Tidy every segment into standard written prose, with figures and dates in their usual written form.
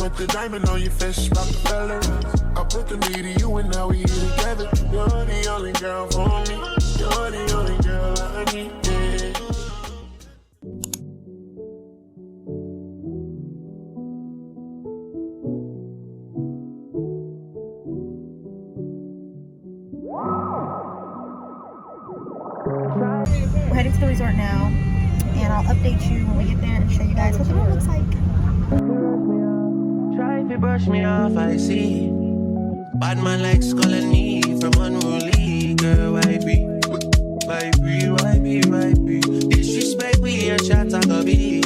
put the diamond on your face, Rockefeller. I put the me to you and now we here together. You're the only girl for me. You're the only girl I need. Yeah. We're heading to the resort now, and I'll update you when we get there and show you guys what the room looks like. Try to brush me off, I see. Bad man likes calling me from unruly. Girl, why be? Disrespect, we a shot, I go be.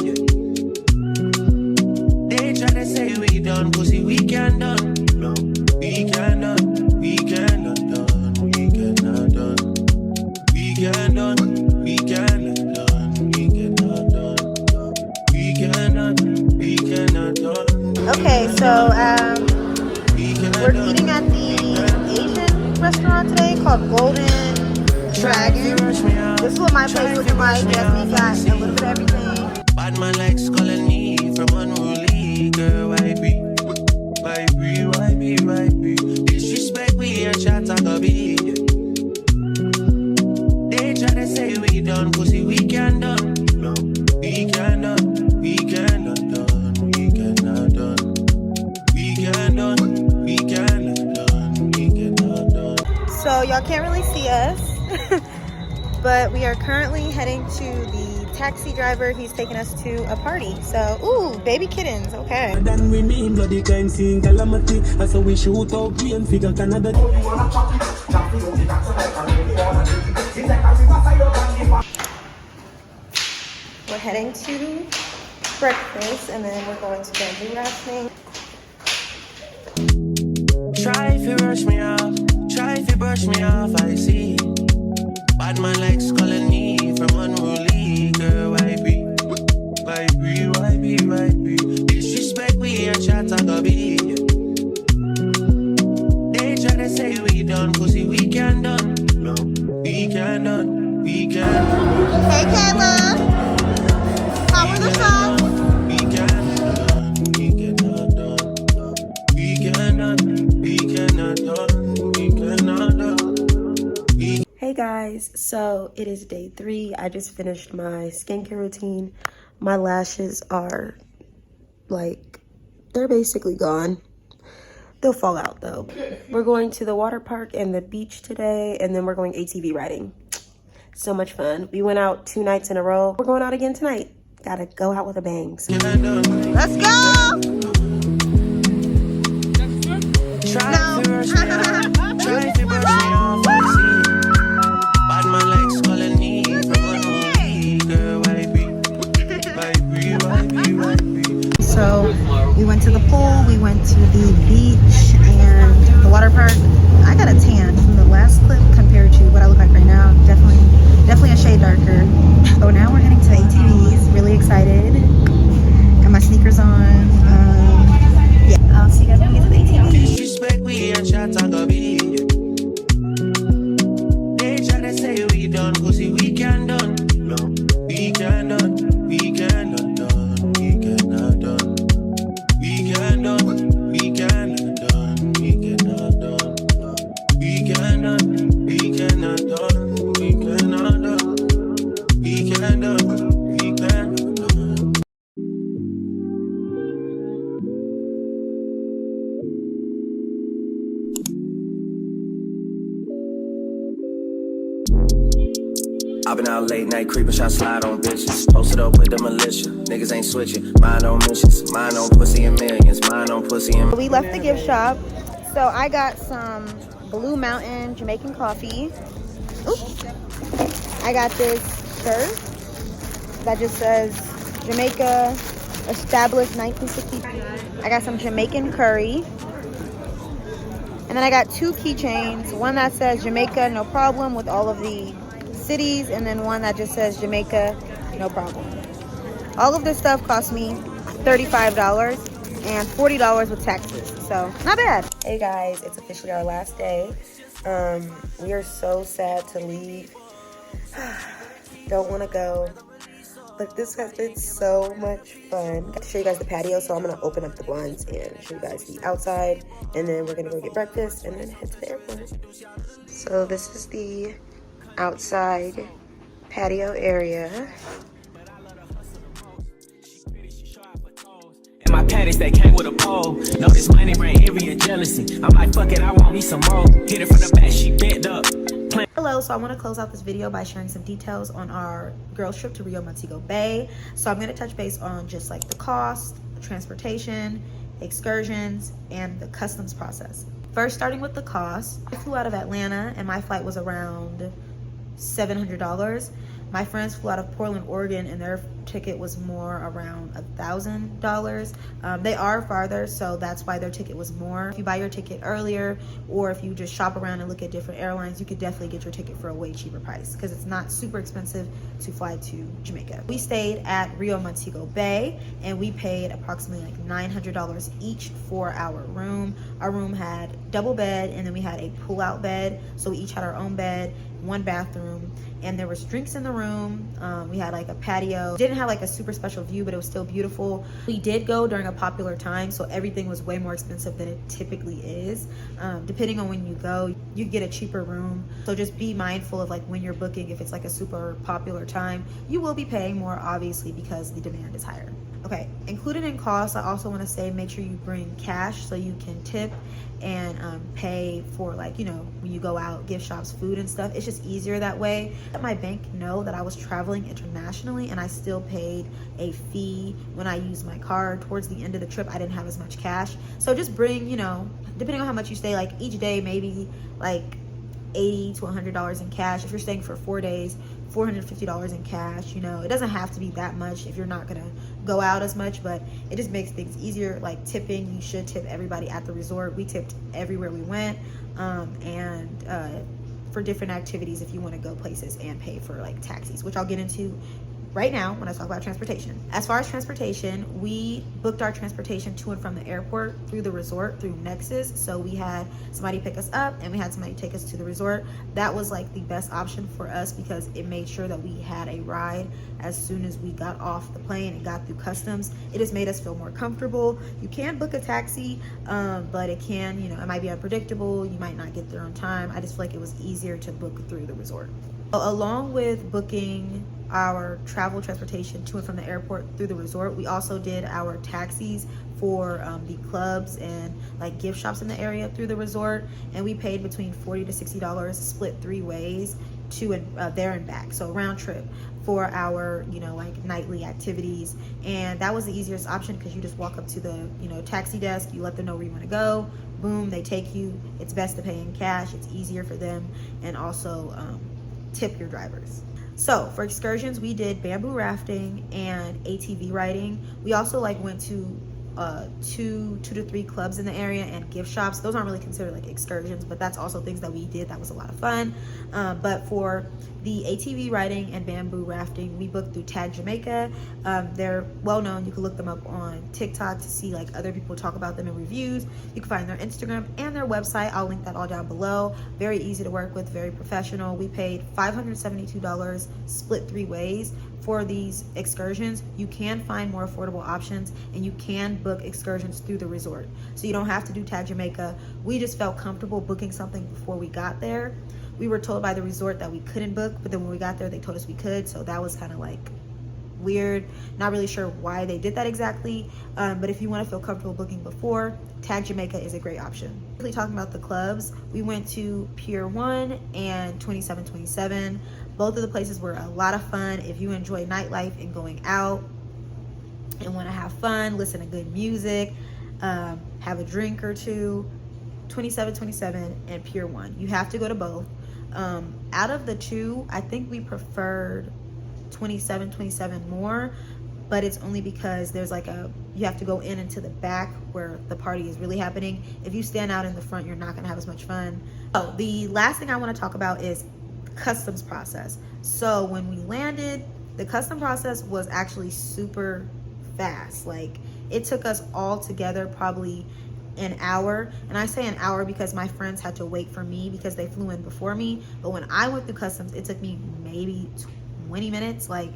They try to say we done, pussy, we can done. No, we can done, we cannot done, we cannot done. We can done, we cannot done, we cannot done. We cannot, we cannot done. Okay, so we're eating at the Asian restaurant today called Golden Dragon. This is what my place looking like. Yes, we got a little bit of everything. Bad man likes calling me from unruly. Girl, why be? Disrespect, we a shot, I go be. They try to say we done, pussy, we can done. No, we can done, we cannot done, we cannot done. We can done, we cannot done, we cannot done. So y'all can't really see us, but we are currently heading to the taxi driver. He's taking us to a party. So, ooh, baby kittens, okay. Then we mean bloody crime scene calamity. That's how we shoot out green figure Canada. We're heading to breakfast, and then we're going to bamboo rafting. Try if you rush me off, try if you brush me off, I see. Bad man likes calling me from unruly. Girl, why be? Disrespect, we a chat, I go be. They try to say we done, pussy, we can done. No, we can done, we can done. Hey, Kayla. How were the songs? We can done, we cannot done. We cannot, we cannot done, we cannot done. Hey guys, so it is day 3. I just finished my skincare routine. My lashes are like, they're basically gone. They'll fall out though. We're going to the water park and the beach today, and then we're going ATV riding. So much fun. We went out 2 nights in a row. We're going out again tonight. Gotta go out with a bang. So. Let's go! No. So we went to the pool, we went to the beach and the water park. I got a tan from the last clip compared to what I look like right now. Definitely a shade darker. So now we're heading to the ATVs. Really excited. Got my sneakers on. Yeah, I'll see you guys when we get to the ATVs. They try to say we done, pussy, we can done. No, we can done, we cannot done, we cannot done. We can done, we cannot done, we cannot done. We can done, we cannot done, we cannot done. We can done, we cannot done. I've been out late night creeping, shot slide on bitches. Posted up with the militia, niggas ain't switching. Mine on missions, mine on pussy and millions, mine on pussy and. We left the gift shop. So I got some Blue Mountain Jamaican coffee. Oops. I got this shirt that just says Jamaica established 1960. I got some Jamaican curry. And then I got 2 keychains. One that says Jamaica, no problem, with all of the cities, and then one that just says Jamaica, no problem. All of this stuff cost me $35 and $40 with taxes, so not bad. Hey guys, it's officially our last day. We are so sad to leave. Don't want to go, Like, this has been so much fun. Got to show you guys the patio, so I'm gonna open up the blinds and show you guys the outside, and then we're gonna go get breakfast and then head to the airport. So this is the outside patio area. My patties that came with a pole. No, this money bring envy and jealousy. I'm like, fuck it, I want me some more. Hit it from the back, she bent up. Hello, so I want to close out this video by sharing some details on our girls trip to Riu Montego Bay. So I'm going to touch base on just like the cost, transportation, excursions, and the customs process. First, starting with the cost, I flew out of Atlanta and my flight was around $700. My friends flew out of Portland, Oregon, and their ticket was more around $1,000. They are farther, so that's why their ticket was more. If you buy your ticket earlier, or if you just shop around and look at different airlines, you could definitely get your ticket for a way cheaper price because it's not super expensive to fly to Jamaica. We stayed at Riu Montego Bay, and we paid approximately like $900 each for our room. Our room had double bed, and then we had a pull-out bed, so we each had our own bed, one bathroom, and there was drinks in the room. We had like a patio. Didn't have like a super special view, but it was still beautiful. We did go during a popular time, so everything was way more expensive than it typically is. Depending on when you go, you get a cheaper room. So just be mindful of like when you're booking. If it's like a super popular time, you will be paying more, obviously, because the demand is higher. Okay, included in costs, I also want to say make sure you bring cash so you can tip and pay for, like, you know, when you go out, gift shops, food and stuff. It's just easier that way. Let my bank know that I was traveling internationally, and I still paid a fee when I used my card. Towards the end of the trip, I didn't have as much cash. So just bring, you know, depending on how much you stay, like each day maybe like $80 to $100 in cash. If you're staying for 4 days, $450 in cash. You know, it doesn't have to be that much if you're not gonna go out as much, but it just makes things easier. Like tipping, you should tip everybody at the resort. We tipped everywhere we went, and for different activities if you want to go places and pay for like taxis, which I'll get into right now when I talk about transportation. As far as transportation, we booked our transportation to and from the airport through the resort through Nexus. So we had somebody pick us up and we had somebody take us to the resort. That was like the best option for us because it made sure that we had a ride as soon as we got off the plane and got through customs. It has made us feel more comfortable. You can book a taxi, but it can, you know, it might be unpredictable. You might not get there on time. I just feel like it was easier to book through the resort. Along with booking our travel transportation to and from the airport through the resort, we also did our taxis for the clubs and like gift shops in the area through the resort, and we paid between $40 to $60 split 3 ways to and there and back, so round trip for our, you know, like nightly activities. And that was the easiest option because you just walk up to the, you know, taxi desk, you let them know where you want to go, boom, they take you. It's best to pay in cash, it's easier for them, and also tip your drivers. So for excursions, we did bamboo rafting and ATV riding. We also like went to two to three clubs in the area and gift shops. Those aren't really considered like excursions, but that's also things that we did. That was a lot of fun. But for the ATV riding and bamboo rafting, we booked through Tag Jamaica. They're well known. You can look them up on TikTok to see like other people talk about them in reviews. You can find their Instagram and their website. I'll link that all down below. Very easy to work with, very professional. We paid $572 split 3 ways for these excursions. You can find more affordable options, and you can book excursions through the resort. So you don't have to do Tag Jamaica. We just felt comfortable booking something before we got there. We were told by the resort that we couldn't book, but then when we got there, they told us we could. So that was kind of like weird. Not really sure why they did that exactly. But if you want to feel comfortable booking before, Tag Jamaica is a great option. Really talking about the clubs, we went to Pier 1 and 2727. Both of the places were a lot of fun. If you enjoy nightlife and going out and want to have fun, listen to good music, have a drink or two, 2727 and Pier 1. You have to go to both. Out of the two, I think we preferred 2727 more, but it's only because there's like you have to go in into the back where the party is really happening. If you stand out in the front, you're not gonna have as much fun. Oh, the last thing I want to talk about is customs process. So when we landed, the custom process was actually super fast. Like it took us all together probably an hour, and I say an hour because my friends had to wait for me because they flew in before me. But when I went through customs, it took me maybe 20 minutes. Like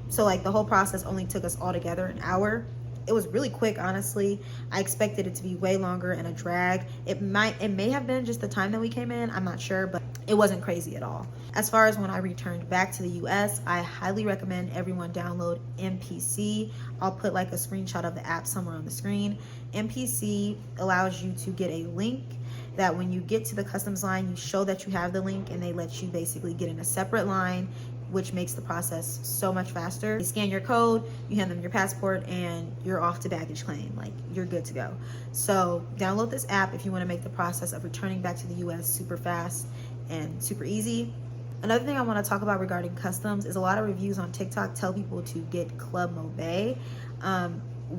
So like the whole process only took us all together an hour. It was really quick, honestly. I expected it to be way longer and a drag. It may have been just the time that we came in, I'm not sure, but it wasn't crazy at all. As far as when I returned back to the US, I highly recommend everyone download MPC. I'll put like a screenshot of the app somewhere on the screen. MPC allows you to get a link that when you get to the customs line, you show that you have the link, and they let you basically get in a separate line, which makes the process so much faster. You scan your code, you hand them your passport, and you're off to baggage claim. Like, you're good to go. So download this app if you want to make the process of returning back to the US super fast and super easy. Another thing I want to talk about regarding customs is a lot of reviews on TikTok tell people to get Club Mobe.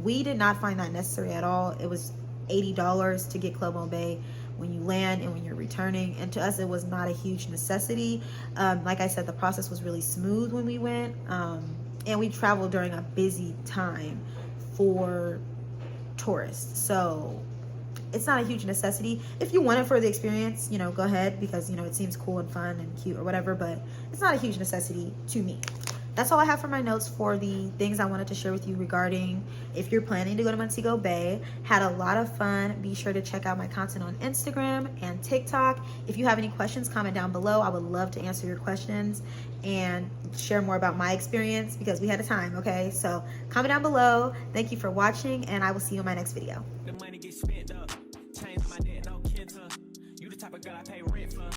We did not find that necessary at all. It was $80 to get Club Mobe when you land and when you're returning, and to us it was not a huge necessity. Like I said, the process was really smooth when we went, and we traveled during a busy time for tourists, so it's not a huge necessity. If you want it for the experience, you know, go ahead, because you know it seems cool and fun and cute or whatever, but it's not a huge necessity to me. That's all I have for my notes for the things I wanted to share with you regarding if you're planning to go to Montego Bay. Had a lot of fun. Be sure to check out my content on Instagram and TikTok. If you have any questions, comment down below. I would love to answer your questions and share more about my experience, because we had a time, okay? So comment down below. Thank you for watching, and I will see you in my next video. The money gets spent up. Chains on my neck, no kinta. You the type of girl I pay rent.